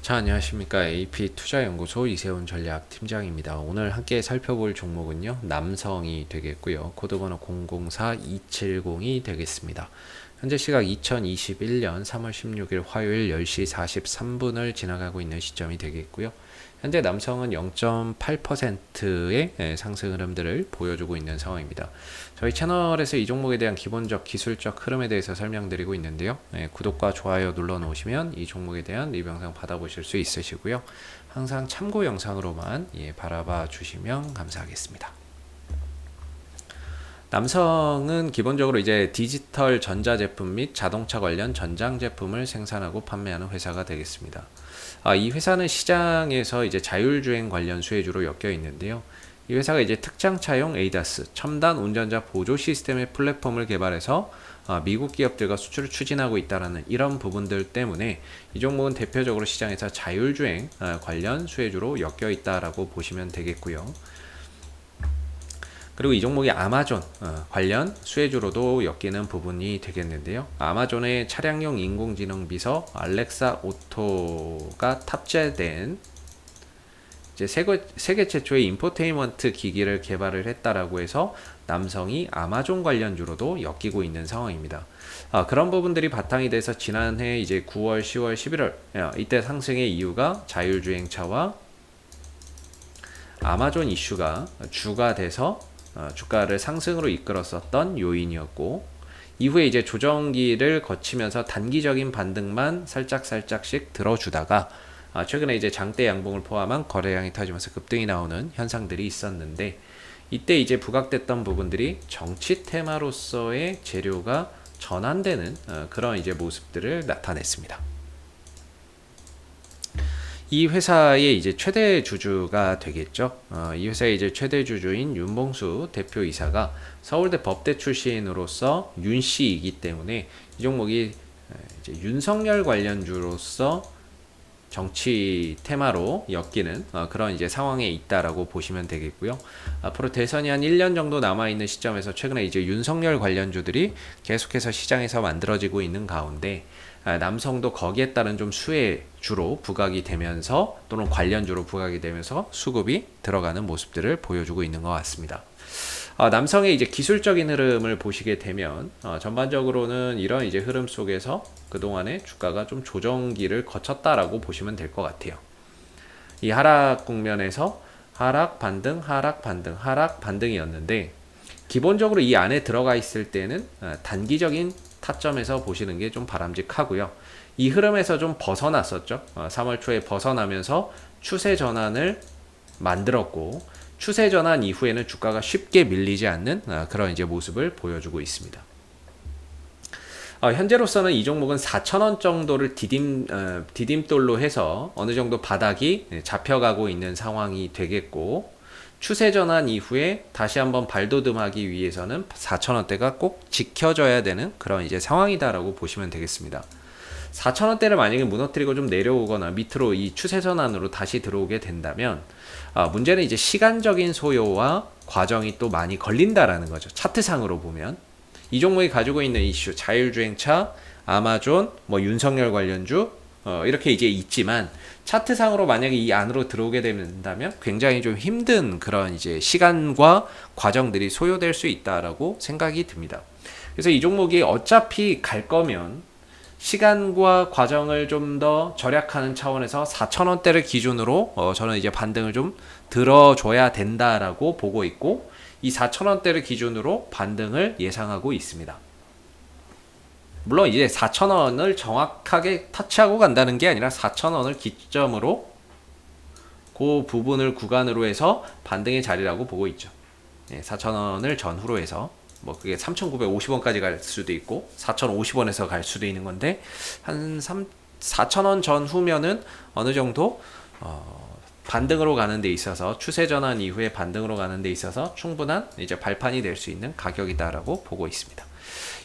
자, 안녕하십니까. AP투자연구소 이세훈 전략팀장입니다. 오늘 함께 살펴볼 종목은요, 남성이 되겠고요. 코드번호 004270이 되겠습니다. 현재 시각 2021년 3월 16일 화요일 10시 43분을 지나가고 있는 시점이 되겠고요. 현재 남성은 0.8%의 상승 흐름들을 보여주고 있는 상황입니다. 저희 채널에서 이 종목에 대한 기본적 기술적 흐름에 대해서 설명드리고 있는데요. 구독과 좋아요 눌러 놓으시면 이 종목에 대한 리뷰 영상 받아보실 수 있으시고요. 항상 참고 영상으로만 바라봐 주시면 감사하겠습니다. 남성은 기본적으로 이제 디지털 전자제품 및 자동차 관련 전장 제품을 생산하고 판매하는 회사가 되겠습니다. 이 회사는 시장에서 이제 자율주행 관련 수혜주로 엮여 있는데요. 이 회사가 이제 특장차용 ADAS 첨단 운전자 보조 시스템의 플랫폼을 개발해서 미국 기업들과 수출을 추진하고 있다라는 이런 부분들 때문에 이 종목은 대표적으로 시장에서 자율주행 관련 수혜주로 엮여 있다라고 보시면 되겠고요. 그리고 이 종목이 아마존 관련 수혜주로도 엮이는 부분이 되겠는데요. 아마존의 차량용 인공지능 비서 알렉사 오토가 탑재된 이제 세계 최초의 인포테인먼트 기기를 개발을 했다라고 해서 남성이 아마존 관련주로도 엮이고 있는 상황입니다. 그런 부분들이 바탕이 돼서 지난해 이제 9월, 10월, 11월 이때 상승의 이유가 자율주행차와 아마존 이슈가 주가 돼서 주가를 상승으로 이끌었었던 요인이었고, 이후에 이제 조정기를 거치면서 단기적인 반등만 살짝씩 들어주다가 최근에 이제 장대 양봉을 포함한 거래량이 터지면서 급등이 나오는 현상들이 있었는데, 이때 이제 부각됐던 부분들이 정치 테마로서의 재료가 전환되는 그런 이제 모습들을 나타냈습니다. 이 회사의 이제 최대 주주가 되겠죠. 이 회사의 이제 최대 주주인 윤봉수 대표이사가 서울대 법대 출신으로서 윤 씨이기 때문에 이 종목이 이제 윤석열 관련주로서 정치 테마로 엮이는 그런 이제 상황에 있다라고 보시면 되겠고요. 앞으로 대선이 한 1년 정도 남아 있는 시점에서 최근에 이제 윤석열 관련주들이 계속해서 시장에서 만들어지고 있는 가운데 남성도 거기에 따른 좀 수혜주로 부각이 되면서 또는 관련주로 부각이 되면서 수급이 들어가는 모습들을 보여주고 있는 것 같습니다. 남성의 이제 기술적인 흐름을 보시게 되면 전반적으로는 이런 이제 흐름 속에서 그동안에 주가가 좀 조정기를 거쳤다라고 보시면 될 것 같아요. 이 하락 국면에서 하락 반등, 하락 반등, 하락 반등이었는데, 기본적으로 이 안에 들어가 있을 때는 단기적인 타점에서 보시는 게 좀 바람직하고요. 이 흐름에서 좀 벗어났었죠. 3월 초에 벗어나면서 추세 전환을 만들었고, 추세 전환 이후에는 주가가 쉽게 밀리지 않는 그런 이제 모습을 보여주고 있습니다. 현재로서는 이 종목은 4,000원 정도를 디딤돌로 해서 어느 정도 바닥이 잡혀가고 있는 상황이 되겠고, 추세 전환 이후에 다시 한번 발돋움하기 위해서는 4,000원대가 꼭 지켜져야 되는 그런 이제 상황이다라고 보시면 되겠습니다. 4,000원대를 만약에 무너뜨리고 좀 내려오거나 밑으로 이 추세 전환으로 다시 들어오게 된다면 문제는 이제 시간적인 소요와 과정이 또 많이 걸린다라는 거죠. 차트상으로 보면 이 종목이 가지고 있는 이슈, 자율주행차, 아마존, 윤석열 관련주 이렇게 이제 있지만, 차트상으로 만약에 이 안으로 들어오게 된다면 굉장히 좀 힘든 그런 이제 시간과 과정들이 소요될 수 있다라고 생각이 듭니다. 그래서 이 종목이 어차피 갈 거면 시간과 과정을 좀 더 절약하는 차원에서 4,000원대를 기준으로 저는 이제 반등을 좀 들어줘야 된다라고 보고 있고, 이 4,000원대를 기준으로 반등을 예상하고 있습니다. 물론 이제 4,000원을 정확하게 터치하고 간다는 게 아니라 4,000원을 기점으로 그 부분을 구간으로 해서 반등의 자리라고 보고 있죠. 4,000원을 전후로 해서 그게 3,950원까지 갈 수도 있고 4,050원에서 갈 수도 있는 건데, 한 4,000원 전후면은 어느 정도 반등으로 가는 데 있어서, 추세 전환 이후에 반등으로 가는 데 있어서 충분한 이제 발판이 될 수 있는 가격이다라고 보고 있습니다.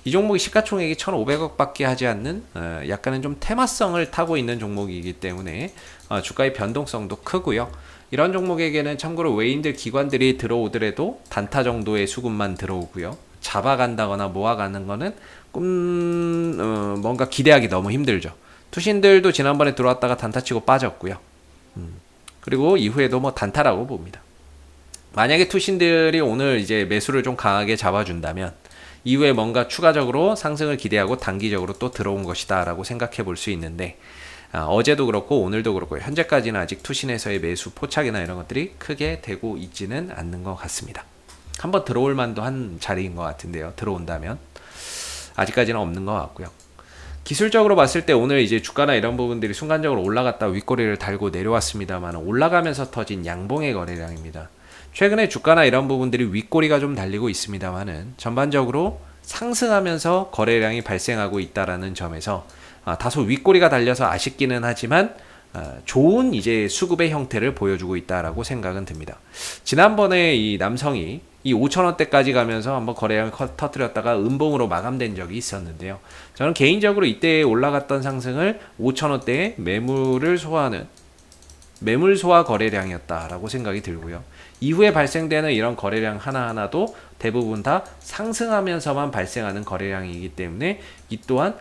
이 종목이 시가총액이 1,500억 밖에 하지 않는 약간은 좀 테마성을 타고 있는 종목이기 때문에 주가의 변동성도 크고요. 이런 종목에게는 참고로 외인들 기관들이 들어오더라도 단타 정도의 수급만 들어오고요. 잡아간다거나 모아가는 거는 뭔가 기대하기 너무 힘들죠. 투신들도 지난번에 들어왔다가 단타 치고 빠졌고요. 그리고 이후에도 뭐 단타라고 봅니다. 만약에 투신들이 오늘 이제 매수를 좀 강하게 잡아준다면 이후에 뭔가 추가적으로 상승을 기대하고 단기적으로 또 들어온 것이다 라고 생각해 볼 수 있는데, 어제도 그렇고 오늘도 그렇고 현재까지는 아직 투신에서의 매수 포착이나 이런 것들이 크게 되고 있지는 않는 것 같습니다. 한번 들어올 만도 한 자리인 것 같은데요. 들어온다면 아직까지는 없는 것 같고요. 기술적으로 봤을 때 오늘 이제 주가나 이런 부분들이 순간적으로 올라갔다 윗꼬리를 달고 내려왔습니다만 올라가면서 터진 양봉의 거래량입니다. 최근에 주가나 이런 부분들이 윗꼬리가 좀 달리고 있습니다만은 전반적으로 상승하면서 거래량이 발생하고 있다라는 점에서 다소 윗꼬리가 달려서 아쉽기는 하지만 좋은 이제 수급의 형태를 보여주고 있다라고 생각은 듭니다. 지난번에 이 남성이 이 5,000원대까지 가면서 한번 거래량을 터뜨렸다가 음봉으로 마감된 적이 있었는데요. 저는 개인적으로 이때 올라갔던 상승을 5,000원대에 매물을 소화하는 매물 소화 거래량이었다라고 생각이 들고요. 이후에 발생되는 이런 거래량 하나하나도 대부분 다 상승하면서만 발생하는 거래량이기 때문에 이 또한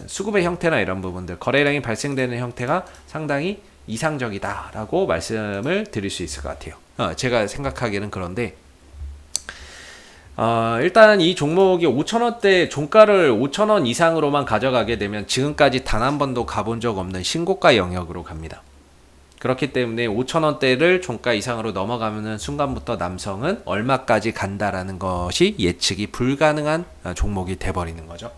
수급의 형태나 이런 부분들, 거래량이 발생되는 형태가 상당히 이상적이다라고 말씀을 드릴 수 있을 것 같아요. 제가 생각하기에는 그런데 일단 이 종목이 5,000원대 종가를 5,000원 이상으로만 가져가게 되면 지금까지 단 한 번도 가본 적 없는 신고가 영역으로 갑니다. 그렇기 때문에 5,000원대를 종가 이상으로 넘어가는 순간부터 남성은 얼마까지 간다라는 것이 예측이 불가능한 종목이 돼버리는 거죠.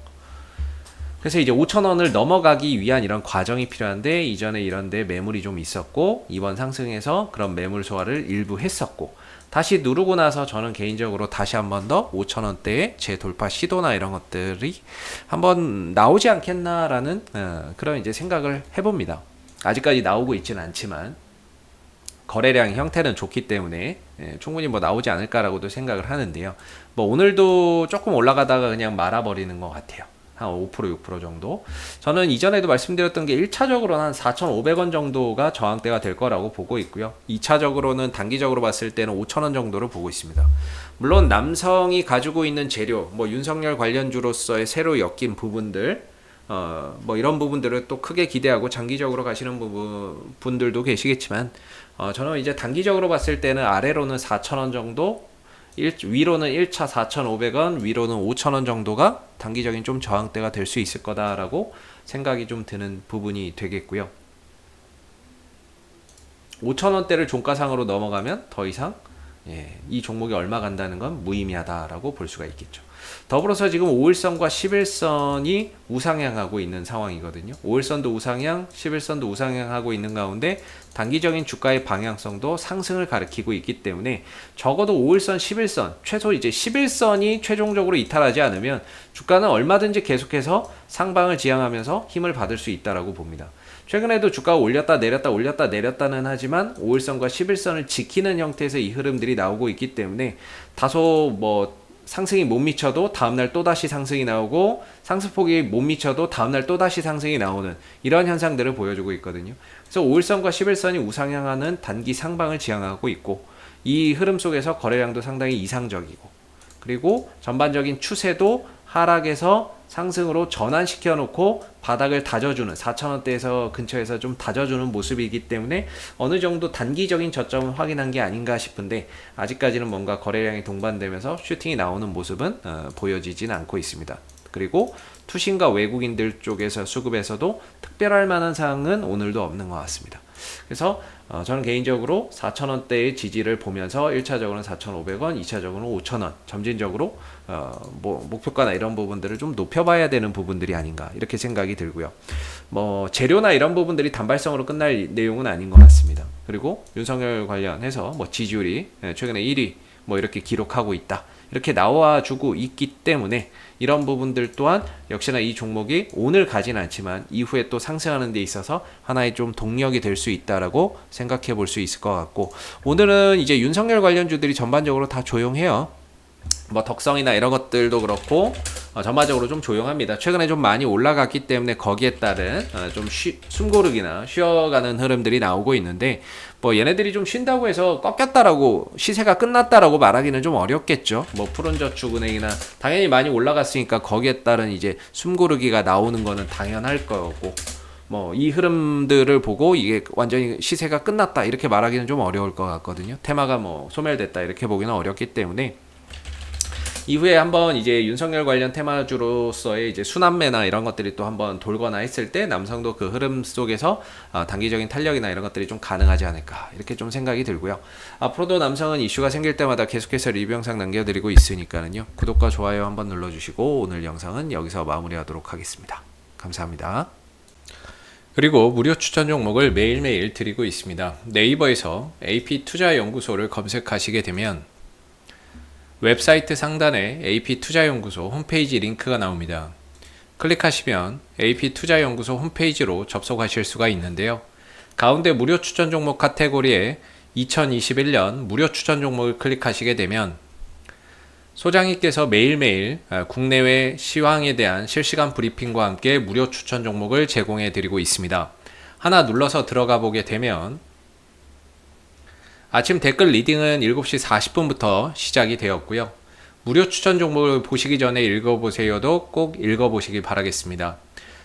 그래서 이제 5,000원을 넘어가기 위한 이런 과정이 필요한데, 이전에 이런데 매물이 좀 있었고 이번 상승에서 그런 매물 소화를 일부 했었고 다시 누르고 나서 저는 개인적으로 다시 한 번 더 5,000원대의 재돌파 시도나 이런 것들이 한번 나오지 않겠나라는 그런 이제 생각을 해봅니다. 아직까지 나오고 있지는 않지만 거래량 형태는 좋기 때문에 충분히 뭐 나오지 않을까라고도 생각을 하는데요. 뭐 오늘도 조금 올라가다가 그냥 말아버리는 것 같아요. 한 5% 6% 정도. 저는 이전에도 말씀드렸던 게 1차적으로는 한 4,500원 정도가 저항대가 될 거라고 보고 있고요. 2차적으로는 단기적으로 봤을 때는 5,000원 정도를 보고 있습니다. 물론 남성이 가지고 있는 재료, 뭐 윤석열 관련주로서의 새로 엮인 부분들, 뭐 이런 부분들을 또 크게 기대하고 장기적으로 가시는 분들도 계시겠지만, 저는 이제 단기적으로 봤을 때는 아래로는 4,000원 정도, 위로는 1차 4,500원, 위로는 5,000원 정도가 단기적인 좀 저항대가 될 수 있을 거다라고 생각이 좀 드는 부분이 되겠고요. 5,000원대를 종가상으로 넘어가면 더 이상 이 종목이 얼마 간다는 건 무의미하다라고 볼 수가 있겠죠. 더불어서 지금 5일선과 10일선이 우상향하고 있는 상황이거든요. 5일선도 우상향, 10일선도 우상향하고 있는 가운데 단기적인 주가의 방향성도 상승을 가리키고 있기 때문에 적어도 5일선, 10일선, 최소 이제 11선이 최종적으로 이탈하지 않으면 주가는 얼마든지 계속해서 상방을 지향하면서 힘을 받을 수 있다라고 봅니다. 최근에도 주가가 올렸다 내렸다 올렸다 내렸다는 하지만 5일선과 11선을 지키는 형태에서 이 흐름들이 나오고 있기 때문에 다소 뭐 상승이 못 미쳐도 다음날 또다시 상승이 나오고 상승폭이 못 미쳐도 다음날 또다시 상승이 나오는 이런 현상들을 보여주고 있거든요. 그래서 5일선과 11선이 우상향하는 단기 상방을 지향하고 있고 이 흐름 속에서 거래량도 상당히 이상적이고 그리고 전반적인 추세도 하락에서 상승으로 전환시켜 놓고 바닥을 다져주는 4,000원대에서 근처에서 좀 다져주는 모습이기 때문에 어느 정도 단기적인 저점을 확인한 게 아닌가 싶은데 아직까지는 뭔가 거래량이 동반되면서 슈팅이 나오는 모습은 보여지진 않고 있습니다. 그리고 투신과 외국인들 쪽에서 수급에서도 특별할 만한 사항은 오늘도 없는 것 같습니다. 그래서 저는 개인적으로 4,000원대의 지지를 보면서 1차적으로는 4,500원, 2차적으로는 5,000원, 점진적으로 뭐 목표가나 이런 부분들을 좀 높여봐야 되는 부분들이 아닌가 이렇게 생각이 들고요. 뭐 재료나 이런 부분들이 단발성으로 끝날 내용은 아닌 것 같습니다. 그리고 윤석열 관련해서 뭐 지지율이 최근에 1위 뭐 이렇게 기록하고 있다. 이렇게 나와주고 있기 때문에 이런 부분들 또한 역시나 이 종목이 오늘 가진 않지만 이후에 또 상승하는 데 있어서 하나의 좀 동력이 될 수 있다라고 생각해 볼 수 있을 것 같고 오늘은 이제 윤석열 관련주들이 전반적으로 다 조용해요. 뭐 덕성이나 이런 것들도 그렇고 전반적으로 좀 조용합니다. 최근에 좀 많이 올라갔기 때문에 거기에 따른 좀 숨고르기나 쉬어가는 흐름들이 나오고 있는데 뭐 얘네들이 좀 쉰다고 해서 꺾였다라고 시세가 끝났다라고 말하기는 좀 어렵겠죠. 뭐 푸른저축은행이나 당연히 많이 올라갔으니까 거기에 따른 이제 숨고르기가 나오는 거는 당연할 거고 뭐 이 흐름들을 보고 이게 완전히 시세가 끝났다 이렇게 말하기는 좀 어려울 것 같거든요. 테마가 뭐 소멸됐다 이렇게 보기는 어렵기 때문에 이후에 한번 이제 윤석열 관련 테마주로서의 이제 순환매나 이런 것들이 또 한번 돌거나 했을 때 남성도 그 흐름 속에서 단기적인 탄력이나 이런 것들이 좀 가능하지 않을까 이렇게 좀 생각이 들고요. 앞으로도 남성은 이슈가 생길 때마다 계속해서 리뷰 영상 남겨드리고 있으니까는요. 구독과 좋아요 한번 눌러주시고 오늘 영상은 여기서 마무리하도록 하겠습니다. 감사합니다. 그리고 무료 추천 종목을 매일매일 드리고 있습니다. 네이버에서 AP투자연구소를 검색하시게 되면 웹사이트 상단에 AP투자연구소 홈페이지 링크가 나옵니다. 클릭하시면 AP투자연구소 홈페이지로 접속하실 수가 있는데요. 가운데 무료 추천 종목 카테고리에 2021년 무료 추천 종목을 클릭하시게 되면 소장님께서 매일매일 국내외 시황에 대한 실시간 브리핑과 함께 무료 추천 종목을 제공해 드리고 있습니다. 하나 눌러서 들어가 보게 되면 아침 댓글 리딩은 7시 40분부터 시작이 되었고요. 무료 추천 종목을 보시기 전에 읽어보세요도 꼭 읽어보시기 바라겠습니다.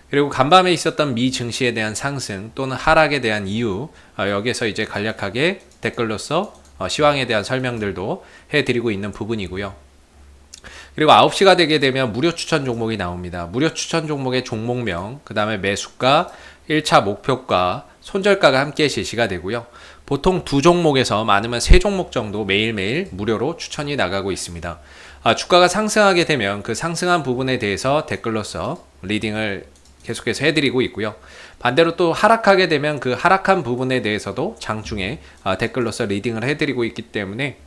그리고 간밤에 있었던 미 증시에 대한 상승 또는 하락에 대한 이유 여기에서 이제 간략하게 댓글로서 시황에 대한 설명들도 해드리고 있는 부분이고요. 그리고 9시가 되게 되면 무료 추천 종목이 나옵니다. 무료 추천 종목의 종목명, 그 다음에 매수가, 1차 목표가, 손절가가 함께 제시가 되고요. 보통 2종목에서 많으면 3종목 정도 매일매일 무료로 추천이 나가고 있습니다. 주가가 상승하게 되면 그 상승한 부분에 대해서 댓글로서 리딩을 계속해서 해드리고 있고요. 반대로 또 하락하게 되면 그 하락한 부분에 대해서도 장중에 댓글로서 리딩을 해드리고 있기 때문에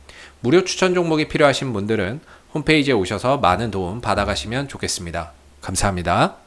무료 추천 종목이 필요하신 분들은 홈페이지에 오셔서 많은 도움 받아가시면 좋겠습니다. 감사합니다.